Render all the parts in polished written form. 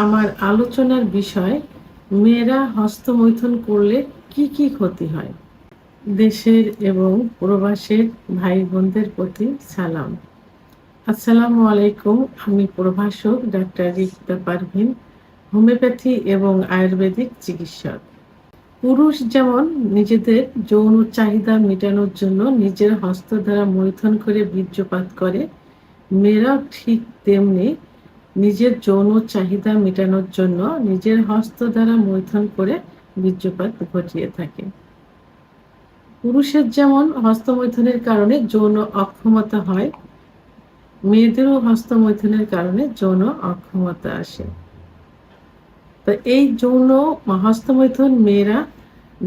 আমার আলোচনার বিষয় মেয়েরা হস্তমৈথুন করলে কি কি ক্ষতি হয়। দেশের এবং প্রবাসের ভাই বোনদের প্রতি সালাম। আসসালামু আলাইকুম। আমি প্রভাষক ডাক্তার রিক্তা পারভিন, হোমিওপ্যাথি এবং আয়ুর্বেদিক চিকিৎসক। পুরুষ যেমন নিজেদের যৌন চাহিদা মেটানোর জন্য নিজের হস্ত দ্বারা মৈথুন করে বীর্যপাত করে, মেয়েরাও ঠিক তেমনি নিজের যৌন চাহিদা মেটানোর জন্য নিজের হস্ত দ্বারা মৈথুন করে বীর্যপাত ঘটিয়ে থাকে। পুরুষের যেমন হস্তমৈথুনের কারণে যৌন অক্ষমতা হয়, মেয়েদেরও হস্তমৈথুনের কারণে যৌন অক্ষমতা আসে। তো এই যৌন হস্তমৈথুন মেয়েরা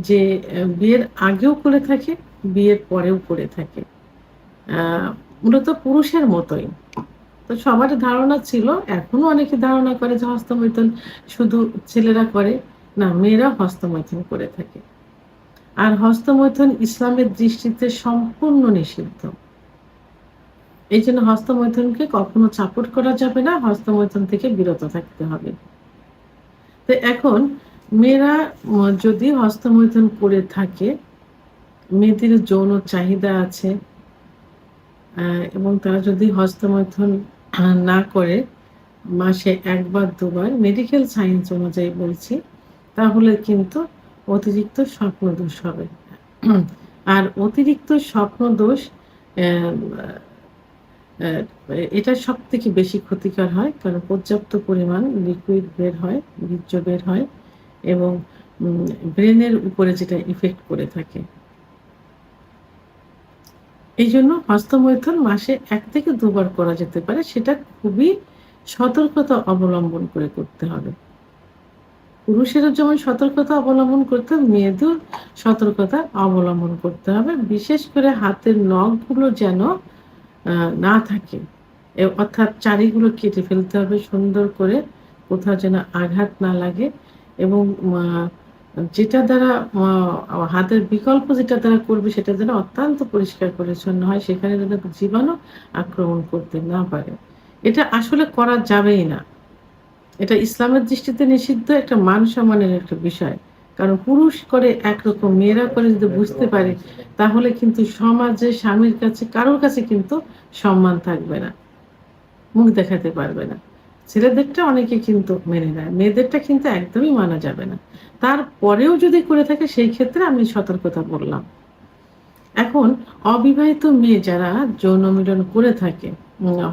যে বিয়ের আগেও করে থাকে, বিয়ের পরেও করে থাকে, মূলত পুরুষের মতোই। তো সবার ধারণা ছিল, এখনো অনেকে ধারণা করে যে হস্তমৈথুন শুধু ছেলেরা করে, না, মেয়েরা হস্তমৈথুন করে থাকে। আর হস্তমৈথুন ইসলামের দৃষ্টিতে সম্পূর্ণ নিষিদ্ধ। এই জন্য হস্তমৈথুনকে কখনো সাপোর্ট করা যাবে না, হস্তমৈথুন থেকে বিরত থাকতে হবে। তো এখন মেয়েরা যদি হস্তমৈথুন করে থাকে, মেয়েদের যৌন চাহিদা আছে এবং তারা যদি হস্তমৈথুন না করে, মাসে একবার দুবার, মেডিকেল সায়েন্স অনুযায়ী বলছি, তাহলে কিন্তু অতিরিক্ত স্বপ্নদোষ হবে। আর অতিরিক্ত স্বপ্নদোষ এটা সব থেকে বেশি ক্ষতিকর হয়, কারণ পর্যাপ্ত পরিমাণ লিকুইড বের হয়, বীর্য বের হয় এবং ব্রেনের উপরে যেটা ইফেক্ট করে থাকে। এই জন্য হস্তমৈথুন মাসে 1 থেকে 2 বার করা যেতে পারে, সেটা খুবই সতর্কতা অবলম্বন করে করতে হবে। পুরুষেরও যেমন সতর্কতা অবলম্বন করতে হবে, মেয়েদেরও সতর্কতা অবলম্বন করতে হবে। বিশেষ করে হাতের নখগুলো যেন না থাকে, অর্থাৎ চারিগুলো কেটে ফেলতে হবে সুন্দর করে, কোথাও যেন আঘাত না লাগে। এবং যেটা দ্বারা হাতের বিকল্প যেটা দ্বারা করবে, সেটা যেন অত্যন্ত পরিষ্কার পরিচ্ছন্ন হয়, সেখানে যেন জীবাণু আক্রমণ করতে না পারে। এটা আসলে করা যাবেই না। এটা ইসলামের দৃষ্টিতে নিষিদ্ধ, একটা মান সম্মানের একটা বিষয়। কারণ পুরুষ করে একরকম, মেয়েরা করে যদি বুঝতে পারে, তাহলে কিন্তু সমাজে স্বামীর কাছে কারোর কাছে কিন্তু সম্মান থাকবে না, মুখ দেখাতে পারবে না। ছেলেদেরটা অনেকে কিন্তু মেনে নেয়, মেয়েদেরটা কিন্তু একদমই মানা যাবে না। তারপরেও যদি করে থাকে, সেই ক্ষেত্রে আমি সতর্কতা বললাম। এখন অবিবাহিত মেয়ে যারা যৌন মিলন করে থাকে,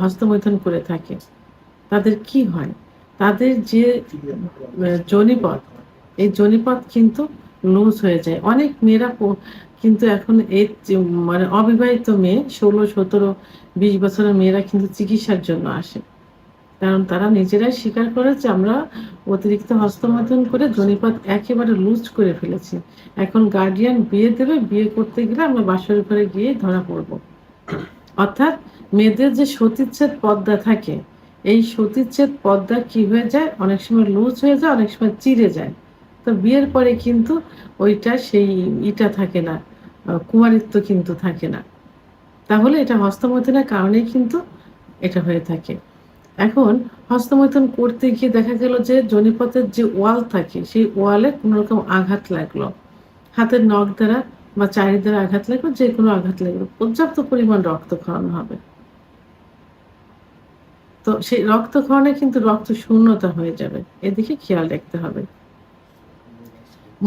হস্তমৈথুন করে থাকে, তাদের কি হয়? তাদের যে যোনিপথ, এই যোনিপথ কিন্তু লুজ হয়ে যায়। অনেক মেয়েরা কিন্তু এখন এই মানে অবিবাহিত মেয়ে 16, 17, 20 বছরের মেয়েরা কিন্তু চিকিৎসার জন্য আসে। কারণ তারা নিজেরাই স্বীকার করে যে আমরা অতিরিক্ত হস্তমৈথুন করে যোনিপথ একেবারে লুজ করে ফেলেছি। এখন গার্ডিয়ান বিয়ে দেবে, বিয়ে করতে গেলে আমরা বাসর ঘরে গিয়ে ধরা পড়ব। অর্থাৎ মেয়েদের যে সতীচ্ছেদ পর্দা থাকে, এই সতীচ্ছেদ পর্দা কি হয়ে যায়, অনেক সময় লুজ হয়ে যায়, অনেক সময় চিড়ে যায়। তো বিয়ের পরে কিন্তু ওইটা সেই ইটা থাকে না, কুমারিত্ব কিন্তু থাকে না। তাহলে এটা হস্তমৈথুনের কারণেই কিন্তু এটা হয়ে থাকে। এখন হস্তমৈথুন করতে গিয়ে দেখা গেল যে যোনিপথের যে ওয়াল থাকে, সেই ওয়ালে কোনো রকম আঘাত লাগলো, হাতের নখ দ্বারা বা চারি দ্বারা আঘাত লাগলো, যে কোনো আঘাত লাগলো, পর্যাপ্ত পরিমাণ রক্তক্ষরণ হবে। তো সেই রক্তক্ষরণে কিন্তু রক্ত শূন্যতা হয়ে যাবে, এদিকে খেয়াল রাখতে হবে।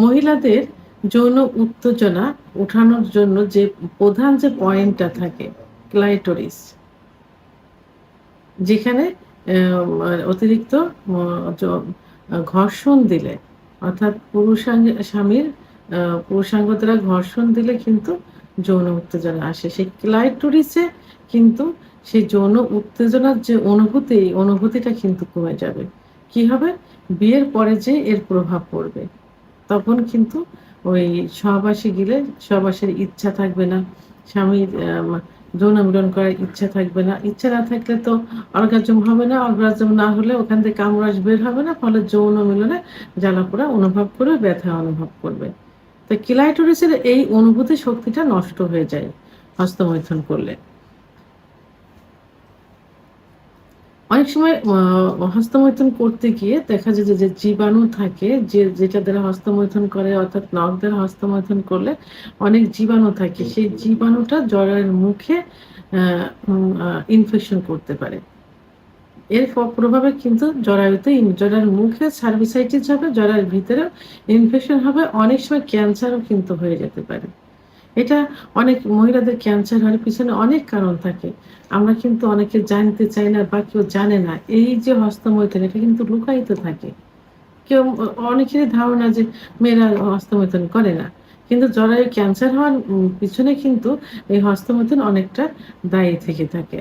মহিলাদের যৌন উত্তেজনা উঠানোর জন্য যে প্রধান যে পয়েন্টটা থাকে, ক্লাইটোরিস, যেখানে অতিরিক্ত ঘর্ষণ দিলে, অর্থাৎ স্বামীর পুরুষাঙ্গ দ্বারা ঘর্ষণ দিলে কিন্তু যৌন উত্তেজনা আসে। সেই ক্লাইটোরিসে কিন্তু সেই যৌন উত্তেজনার যে অনুভূতিটা কিন্তু কমে যাবে। কি হবে? বিয়ের পরে যে এর প্রভাব পড়বে, তখন কিন্তু ওই সহবাসে গেলে সহবাসের ইচ্ছা থাকবে না, স্বামীর যৌন মিলন করার ইচ্ছা থাকবে না। ইচ্ছা না থাকলে তো অর্গাজম হবে না, অর্গাজম না হলে ওখান থেকে কামরাজ বের হবে না, ফলে যৌন মিলনে জ্বালাপোড়া অনুভব করবে, ব্যথা অনুভব করবে। তো ক্লাইটোরিসের এই অনুভূতি শক্তিটা নষ্ট হয়ে যায় হস্তমৈথুন করলে। অনেক সময় হস্তমৈথুন করতে গিয়ে দেখা যায় যে, যে জীবাণু থাকে যেটা দ্বারা হস্তমৈথুন করে অর্থাৎ নখ দ্বারা হস্তমৈথুন করলে অনেক জীবাণু থাকে। সেই জীবাণুটা জরায়ুর মুখে আ উম আ ইনফেকশন করতে পারে। এর প্রভাবে কিন্তু জরায়ুর মুখে সার্ভিসাইটিস হবে, জরায়ুর ভিতরেও ইনফেকশন হবে। অনেক সময় ক্যান্সারও কিন্তু হয়ে যেতে পারে। এটা অনেক মহিলাদের ক্যান্সার হওয়ার পিছনে অনেক কারণ থাকে। আমরা কিন্তু অনেকে জানতে চাই না বা কেউ জানে না। এই যে হস্তমৈথুন এটা কিন্তু লুকায়িত থাকে। কেউ অনেকেরই ধারণা যে মেয়েরা হস্তমৈথুন করে না। কিন্তু জরায়ু ক্যান্সার হওয়ার পিছনে কিন্তু এই হস্তমৈথুন অনেকটা দায়ী থেকে থাকে।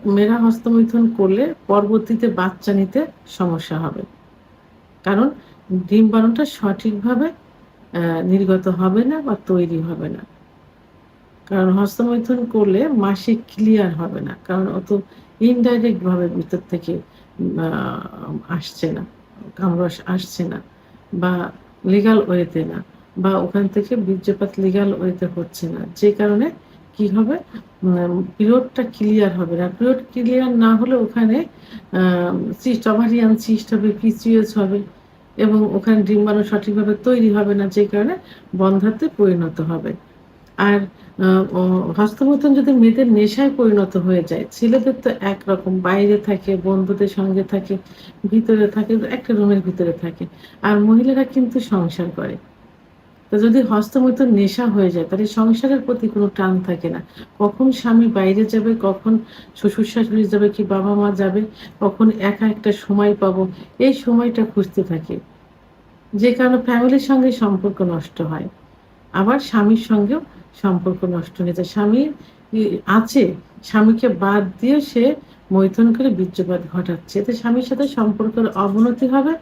মেয়েরা হস্তমৈথুন করলে পরবর্তীতে বাচ্চা নিতে সমস্যা হবে। কারণ ডিম্বাণুটা সঠিকভাবে নির্গত হবে না বা তৈরি হবে না। কারণ হস্তমৈথুন করলে মাসিক ক্লিয়ার হবে না। কারণ ও তো ইনডাইরেক্ট ভাবে ভিতর থেকে আ আসছে না। কামরস আসছে না বা লিগ্যাল ওয়েতে না বা ওখান থেকে বীর্যপাত লিগ্যাল ওয়েতে হচ্ছে না। যে কারণে কি হবে পিরিয়ডটা ক্লিয়ার হবে না। পিরিয়ড ক্লিয়ার না হলে ওখানে আ ওভারিয়ান সিস্ট হবে, পিসিওএস হবে এবং ওখানে ডিম্বাণু সঠিকভাবে তৈরি হবে না। যে কারণে বন্ধ্যাত্বে পরিণত হবে। আর আ ও হস্তমৈথুন যদি মেয়েদের নেশায় পরিণত হয়ে যায়, ছেলেদের তো একরকম বাইরে থাকে, বন্ধুদের সঙ্গে থাকে, ভিতরে থাকে, একটা রুমের ভিতরে থাকে। আর মহিলারা কিন্তু সংসার করে। তো যদি হস্তমৈথুন নেশা হয়ে যায় তাহলে সংসারের প্রতি কোনো টান থাকে না। কখন স্বামী বাইরে যাবে, কখন শ্বশুর-শাশুড়ি যাবে কি বাবা-মা যাবে, কখন একা একটা সময় পাবো, এই সময়টা খুঁজতে থাকে। যে কারণে ফ্যামিলির সঙ্গে সম্পর্ক নষ্ট হয়। আবার স্বামীর সঙ্গেও সম্পর্ক নষ্ট হয়ে যায়। স্বামী ই আছে, স্বামীকে বাদ দিয়ে সে মৈথুন করে বীর্যপাত ঘটাচ্ছে। এতে স্বামীর সাথে সম্পর্কের অবনতি হবে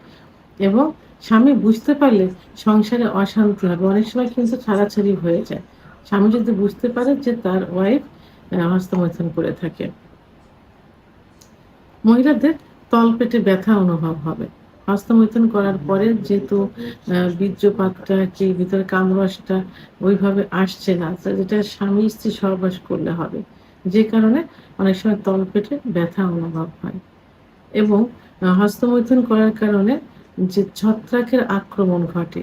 এবং স্বামী বুঝতে পারলে সংসারে অশান্তি হবে। অনেক সময় কিন্তু ছাড়াছাড়ি হয়ে যায়। স্বামী যদি বুঝতে পারে যে তার ওয়াইফ হস্তমৈথুন করে থাকে। মহিলাদের তলপেটে ব্যথা অনুভব হবে। হস্তমৈথুন করার পরে যেহেতু বীর্যপাতটা কি ভিতরে কামরসটা ওইভাবে আসছে না। যেটা স্বামী-স্ত্রী সহবাস করলে হবে। যে কারণে অনেক সময় তলপেটে ব্যথা অনুভব হয় এবং হস্তমৈথুন করার কারণে যে ছত্রাকের আক্রমণ ঘটে।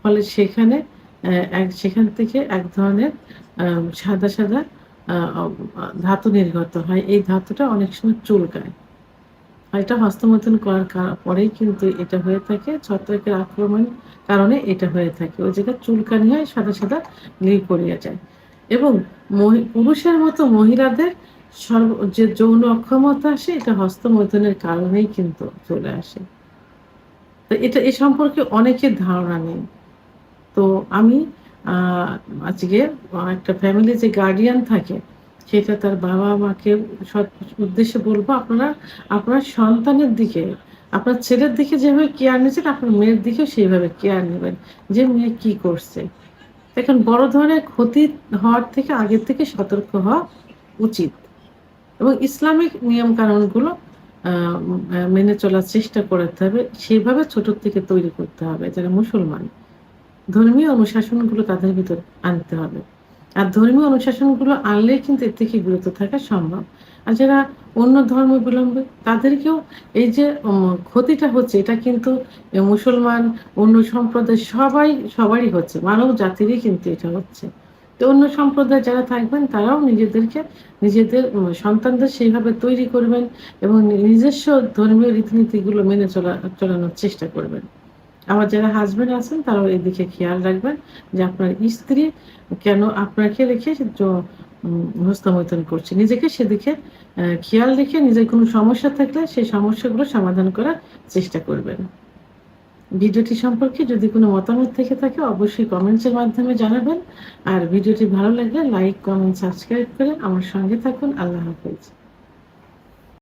ফলে সেখান থেকে এক ধরনের সাদা, সাদা আ অ ধাতু নির্গত হয়। এই ধাতুটা অনেক সময় চুলকায়। আর এটা হস্তমৈথুন করার পরেই কিন্তু এটা হয়ে থাকে। ছত্রাকের আক্রমণের কারণে এটা হয়ে থাকে। ওই জায়গায় চুলকানি হয়, সাদা, সাদা পড়িয়া যায়। এবং পুরুষের মতো মহিলাদের যে যৌন অক্ষমতা আসে এটা হস্তমৈথুনের কারণেই কিন্তু চলে আসে। তো এ সম্পর্কে অনেকের ধারণা নেই। তো আমি আ আজকে একটা ফ্যামিলি যে গার্ডিয়ান থাকে, সেটা তার বাবা-মাকে উদ্দেশ্যে বলব আপনার সন্তানের দিকে, আপনার ছেলের দিকে যেভাবে কেয়ার নিচ্ছেন, আপনার মেয়ের দিকেও সেইভাবে কেয়ার নিবেন। যে মেয়ে কি করছে। দেখেন বড় ধরনের ক্ষতি হওয়ার থেকে আগের থেকে সতর্ক হওয়া উচিত। এবং ইসলামিক নিয়ম কানুনগুলো আ মেনে চলার চেষ্টা করতে হবে। সেভাবে ছোট থেকে তৈরি করতে হবে যারা মুসলমান। ধর্মীয় অনুশাসনগুলো তাদের ভিতর আনতে হবে। আর ধর্মীয় অনুশাসনগুলো আনলেই কিন্তু এর থেকে বিরত থাকা সম্ভব। আর যারা অন্য ধর্মাবলম্বী তাদেরকেও এই যে ক্ষতিটা হচ্ছে এটা কিন্তু মুসলমান, অন্য সম্প্রদায় সবারই হচ্ছে। মানব জাতিরই কিন্তু এটা হচ্ছে। তো অন্য সম্প্রদায়ে যারা থাকবেন তারাও নিজেদের সন্তানদের সেইভাবে তৈরি করবেন এবং নিজস্ব ধর্মীয় রীতিনীতিগুলো মেনে চলানোর চেষ্টা করবেন। আমার যারা হাসব্যান্ড আছেন তারাও এদিকে খেয়াল রাখবেন যে আপনার স্ত্রী কেন আপনাকে রেখে হস্তমৈথুন করছে। নিজেকে সেদিকে খেয়াল রেখে নিজের কোনো সমস্যা থাকলে সেই সমস্যাগুলো সমাধান করার চেষ্টা করবেন। ভিডিওটি সম্পর্কে যদি কোনো মতামত থেকে থাকে অবশ্যই কমেন্টসের মাধ্যমে জানাবেন। আর ভিডিওটি ভালো লাগলে লাইক, কমেন্ট, সাবস্ক্রাইব করে আমার সঙ্গে থাকুন। আল্লাহ হাফেজ।